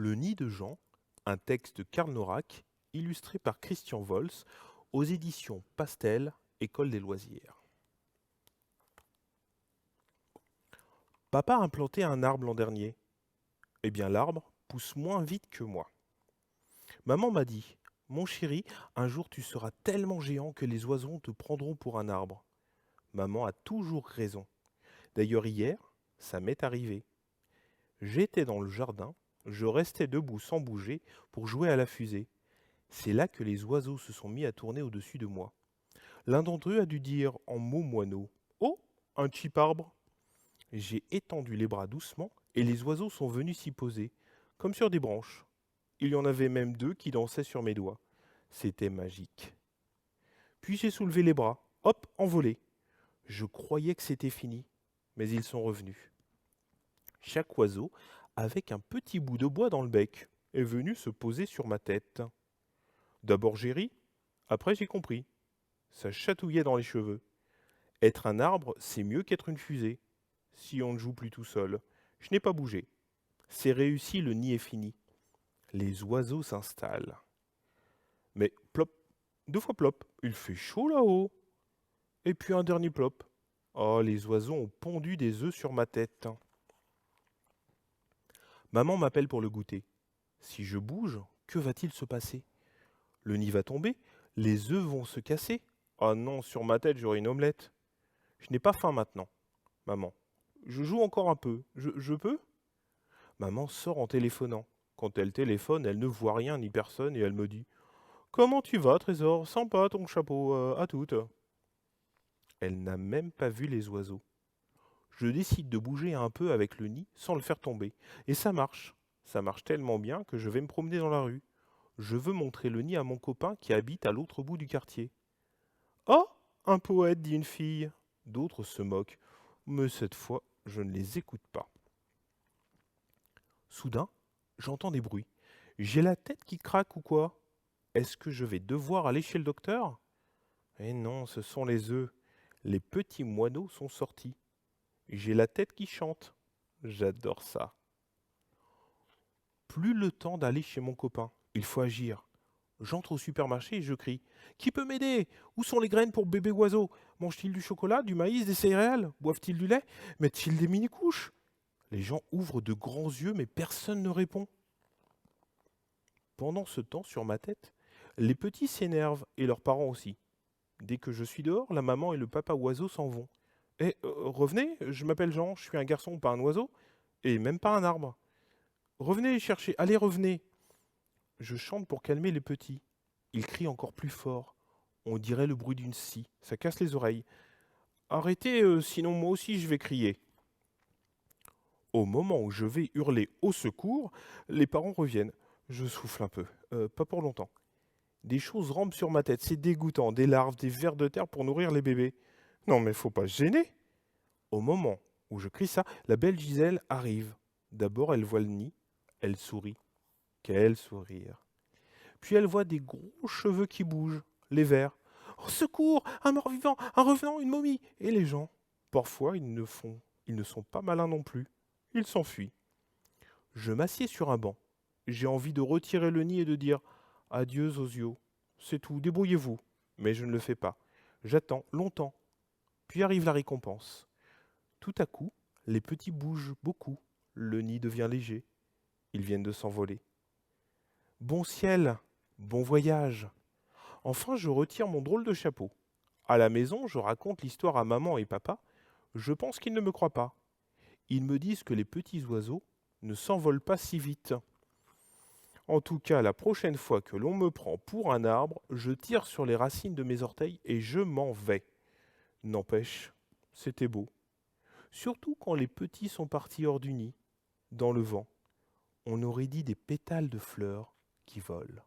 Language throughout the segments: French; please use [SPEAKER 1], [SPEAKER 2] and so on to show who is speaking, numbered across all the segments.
[SPEAKER 1] Le nid de Jean, un texte de Karl Norak, illustré par Christian Vols, aux éditions Pastel, École des loisirs. Papa a implanté un arbre l'an dernier. Eh bien, l'arbre pousse moins vite que moi. Maman m'a dit, mon chéri, un jour tu seras tellement géant que les oiseaux te prendront pour un arbre. Maman a toujours raison. D'ailleurs, hier, ça m'est arrivé. J'étais dans le jardin, je restais debout sans bouger pour jouer à la fusée. C'est là que les oiseaux se sont mis à tourner au-dessus de moi. L'un d'entre eux a dû dire en mots moineaux: Oh, un cheap arbre. J'ai étendu les bras doucement et les oiseaux sont venus s'y poser, comme sur des branches. Il y en avait même deux qui dansaient sur mes doigts. C'était magique. Puis j'ai soulevé les bras, hop, envolé. Je croyais que c'était fini, mais ils sont revenus. Chaque oiseau, avec un petit bout de bois dans le bec, est venu se poser sur ma tête. D'abord j'ai ri, après j'ai compris. Ça chatouillait dans les cheveux. Être un arbre, c'est mieux qu'être une fusée. Si on ne joue plus tout seul. Je n'ai pas bougé. C'est réussi, le nid est fini. Les oiseaux s'installent. Mais plop, deux fois plop, il fait chaud là-haut. Et puis un dernier plop. Oh, les oiseaux ont pondu des œufs sur ma tête. Maman m'appelle pour le goûter. Si je bouge, que va-t-il se passer? Le nid va tomber, les œufs vont se casser. Ah non, sur ma tête j'aurai une omelette. Je n'ai pas faim maintenant, maman. Je joue encore un peu. Je peux? Maman sort en téléphonant. Quand elle téléphone, elle ne voit rien ni personne et elle me dit: Comment tu vas, Trésor? Sympa ton chapeau, à toutes. Elle n'a même pas vu les oiseaux. Je décide de bouger un peu avec le nid sans le faire tomber. Et ça marche. Ça marche tellement bien que je vais me promener dans la rue. Je veux montrer le nid à mon copain qui habite à l'autre bout du quartier. Oh, un poète, dit une fille. D'autres se moquent. Mais cette fois, je ne les écoute pas. Soudain, j'entends des bruits. J'ai la tête qui craque ou quoi? Est-ce que je vais devoir aller chez le docteur? Eh non, ce sont les œufs. Les petits moineaux sont sortis. J'ai la tête qui chante. J'adore ça. Plus le temps d'aller chez mon copain. Il faut agir. J'entre au supermarché et je crie: Qui peut m'aider? Où sont les graines pour bébé oiseau? Mangent-ils du chocolat, du maïs, des céréales? Boivent-ils du lait? Mettent-ils des mini-couches? Les gens ouvrent de grands yeux, mais personne ne répond. Pendant ce temps, sur ma tête, les petits s'énervent et leurs parents aussi. Dès que je suis dehors, la maman et le papa oiseau s'en vont. Eh, revenez, je m'appelle Jean, je suis un garçon, pas un oiseau, et même pas un arbre. Revenez chercher, allez, revenez. Je chante pour calmer les petits. Ils crient encore plus fort. On dirait le bruit d'une scie, ça casse les oreilles. Arrêtez, sinon moi aussi je vais crier. Au moment où je vais hurler au secours, les parents reviennent. Je souffle un peu, pas pour longtemps. Des choses rampent sur ma tête, c'est dégoûtant, des larves, des vers de terre pour nourrir les bébés. Non mais faut pas se gêner. Au moment où je crie ça, la belle Gisèle arrive. D'abord elle voit le nid, elle sourit. Quel sourire. Puis elle voit des gros cheveux qui bougent, les vers. Au secours, un mort-vivant, un revenant, une momie. Et les gens, parfois ils ne sont pas malins non plus. Ils s'enfuient. Je m'assieds sur un banc. J'ai envie de retirer le nid et de dire: Adieu Zozio, c'est tout, débrouillez-vous. Mais je ne le fais pas. J'attends longtemps. Puis arrive la récompense. Tout à coup, les petits bougent beaucoup. Le nid devient léger. Ils viennent de s'envoler. Bon ciel, bon voyage. Enfin, je retire mon drôle de chapeau. À la maison, je raconte l'histoire à maman et papa. Je pense qu'ils ne me croient pas. Ils me disent que les petits oiseaux ne s'envolent pas si vite. En tout cas, la prochaine fois que l'on me prend pour un arbre, je tire sur les racines de mes orteils et je m'en vais. N'empêche, c'était beau. Surtout quand les petits sont partis hors du nid, dans le vent. On aurait dit des pétales de fleurs qui volent.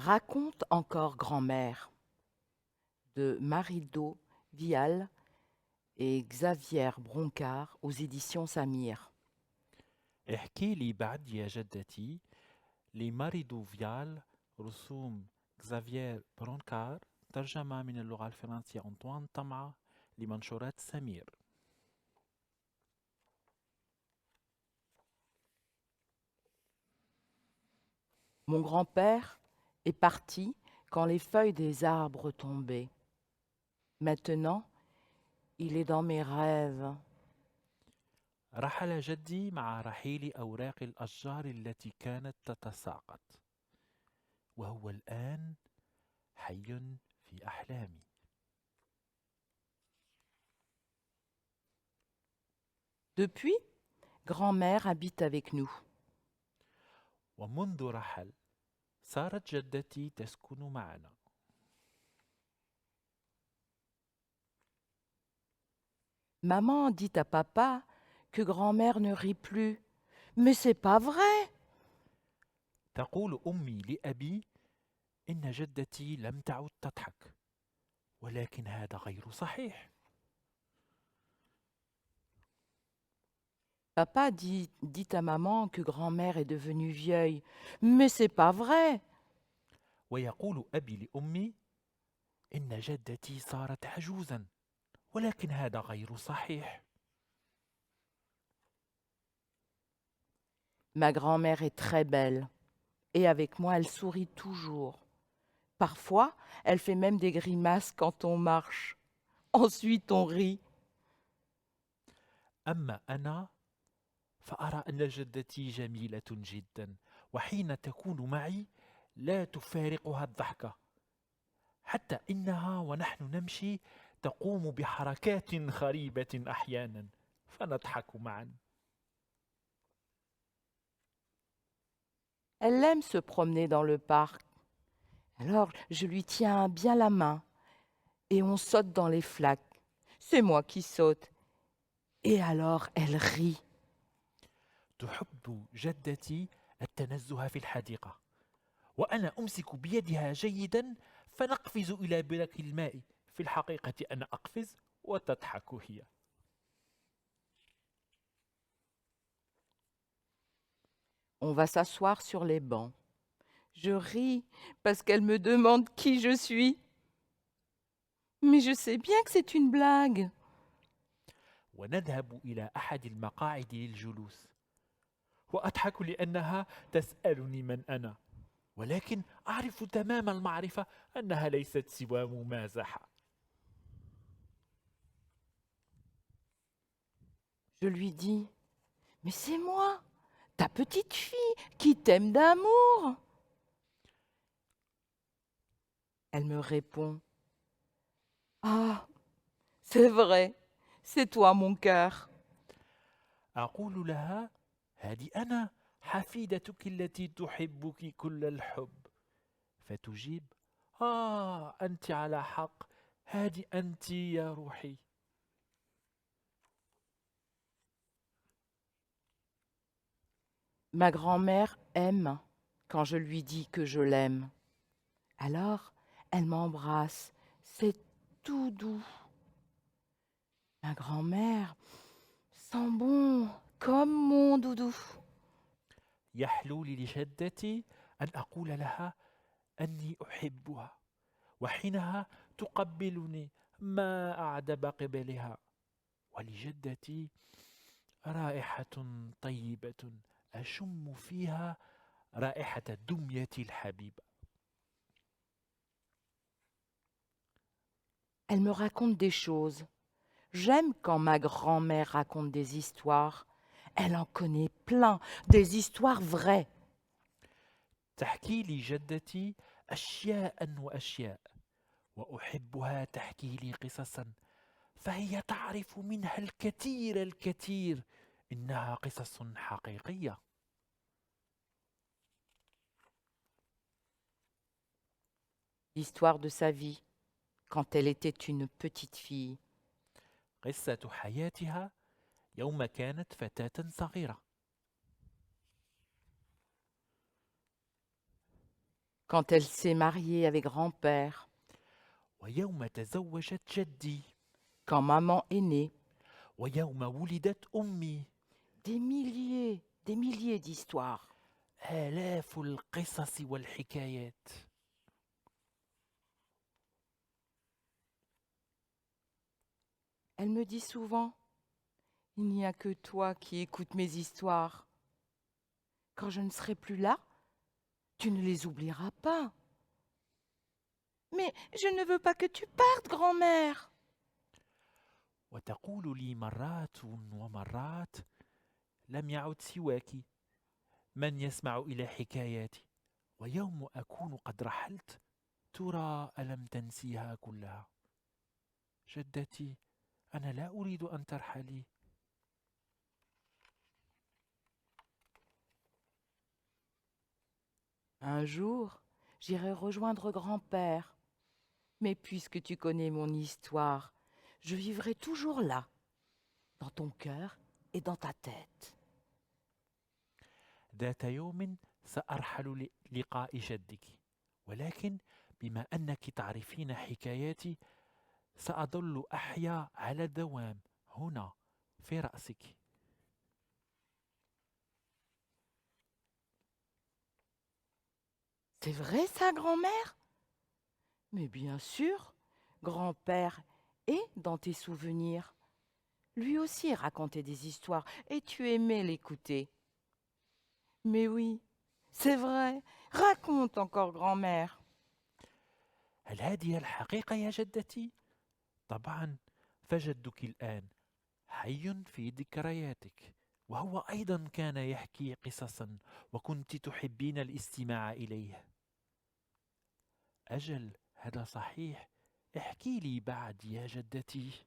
[SPEAKER 2] Raconte encore grand-mère de Marido Vial et Xavier Broncard aux éditions Samir.
[SPEAKER 3] احكي لي بعد يا جدتي لماريدو فيال، رسوم كزافيير برونكار، ترجمة من اللغة الفرنسية أنطوان طمعة لمنشورات سمير.
[SPEAKER 2] Mon grand-père est parti quand les feuilles des arbres tombaient. Maintenant, il est dans mes rêves.
[SPEAKER 3] رحل جدي مع رحيل أوراق الأشجار التي كانت تتساقط، وهو الآن حي في أحلامي.
[SPEAKER 2] Depuis, grand-mère habite avec nous.
[SPEAKER 3] ومنذ رحل صارت جدتي تسكن معنا.
[SPEAKER 2] Maman dit à papa que grand-mère ne rit plus. Mais c'est pas vrai.
[SPEAKER 3] تقول أمي لأبي إن جدتي لم تعد تضحك، ولكن هذا غير صحيح.
[SPEAKER 2] Papa dit à maman que grand-mère est devenue vieille. Mais c'est pas vrai.
[SPEAKER 3] ويقول أبي لأمي إن جدتي صارت عجوزا، ولكن هذا غير صحيح.
[SPEAKER 2] Ma grand-mère est très belle. Et avec moi, elle sourit toujours. Parfois, elle fait même des grimaces quand on marche. Ensuite, on rit.
[SPEAKER 3] أما أنا فأرى أن جدتي جميلة جدا، وحين تكون معي لا تفارقها الضحكة، حتى إنها ونحن نمشي تقوم بحركات غريبة أحيانا، فنضحك معا.
[SPEAKER 2] Elle aime se promener dans le parc. Alors, je lui tiens bien la main et on saute dans les flaques. C'est moi qui saute. Et alors, elle rit.
[SPEAKER 3] تحب جدتي التنزه في الحديقة، وأنا أمسك بيدها جيدا فنقفز إلى برك الماء. في الحقيقة أنا أقفز وتضحك هي.
[SPEAKER 2] On va s'asseoir sur les bancs. Je ris parce qu'elle me demande qui je suis. Mais je sais bien que c'est une blague.
[SPEAKER 3] ونذهب إلى أحد المقاعد للجلوس، وأضحك لأنها تسألني من أنا، ولكن أعرف تمام المعرفة أنها ليست سوى ممازحة.
[SPEAKER 2] Je lui dis, mais c'est moi, ta petite fille qui t'aime d'amour. Elle me répond, ah, c'est vrai, c'est toi mon cœur.
[SPEAKER 3] أقول لها: هذه أنا حفيدتك التي تحبك كل الحب. فتجيب: أنت على حق، هذه أنت يا روحي.
[SPEAKER 2] Ma grand-mère aime quand je lui dis que je l'aime. Alors, elle m'embrasse. C'est tout doux. Ma grand-mère sent bon comme mon doudou.
[SPEAKER 3] يحلو لي لجدتي أن أقول لها أني أحبها، وحينها تقبلني ما أعدب قبلها. ولجدتي رائحة طيبة أشم فيها رائحة دميتي الحبيبة.
[SPEAKER 2] Elle me raconte des choses. J'aime quand ma grand-mère raconte des histoires. Elle en connaît plein, des histoires vraies.
[SPEAKER 3] تحكي لي جدتي أشياء وأشياء، وأحبها تحكي لي قصصا، فهي تعرف منها الكثير الكثير. إنها قصص حقيقية.
[SPEAKER 2] L'histoire de sa vie, quand elle était une petite fille.
[SPEAKER 3] قصة حياتها يوم كانت فتاة صغيرة.
[SPEAKER 2] quand elle s'est mariée avec grand-père,
[SPEAKER 3] ويوم تزوجت جدي
[SPEAKER 2] quand maman est née.
[SPEAKER 3] ويوم ولدت أمي.
[SPEAKER 2] Des milliers d'histoires.
[SPEAKER 3] آلاف القصص والحكايات.
[SPEAKER 2] Elle me dit souvent, il n'y a que toi qui écoutes mes histoires. Quand je ne serai plus là, tu ne les oublieras pas. Mais je ne veux pas que tu partes, grand-mère.
[SPEAKER 3] وتقول لي مرات ومرات لم يعد سواك من يسمع إلى حكاياتي، ويوم أكون قد رحلت ترى ألم تنسيها كلها؟ جدتي، أنا لا أريد أن ترحلي.
[SPEAKER 2] Un jour, j'irai rejoindre grand-père. Mais puisque tu connais mon histoire, je vivrai toujours là, dans ton cœur et dans ta tête.
[SPEAKER 3] ذات يوم سأرحل للقاء جدك، ولكن بما أنك تعرفين حكاياتي سأظل أحيا على الدوام هنا في رأسك.
[SPEAKER 2] C'est vrai ça, grand-mère? Mais bien sûr, grand-père est dans tes souvenirs. Lui aussi racontait des histoires et tu aimais l'écouter. Mais oui, c'est vrai. Raconte encore, grand-mère.
[SPEAKER 3] هل هذه الحقيقة يا جدتي؟ طبعا، فجدك الآن حي في ذكرياتك، وهو أيضا كان يحكي قصصا وكنت تحبين الاستماع إليه. أجل، هذا صحيح. احكي لي بعد يا جدتي.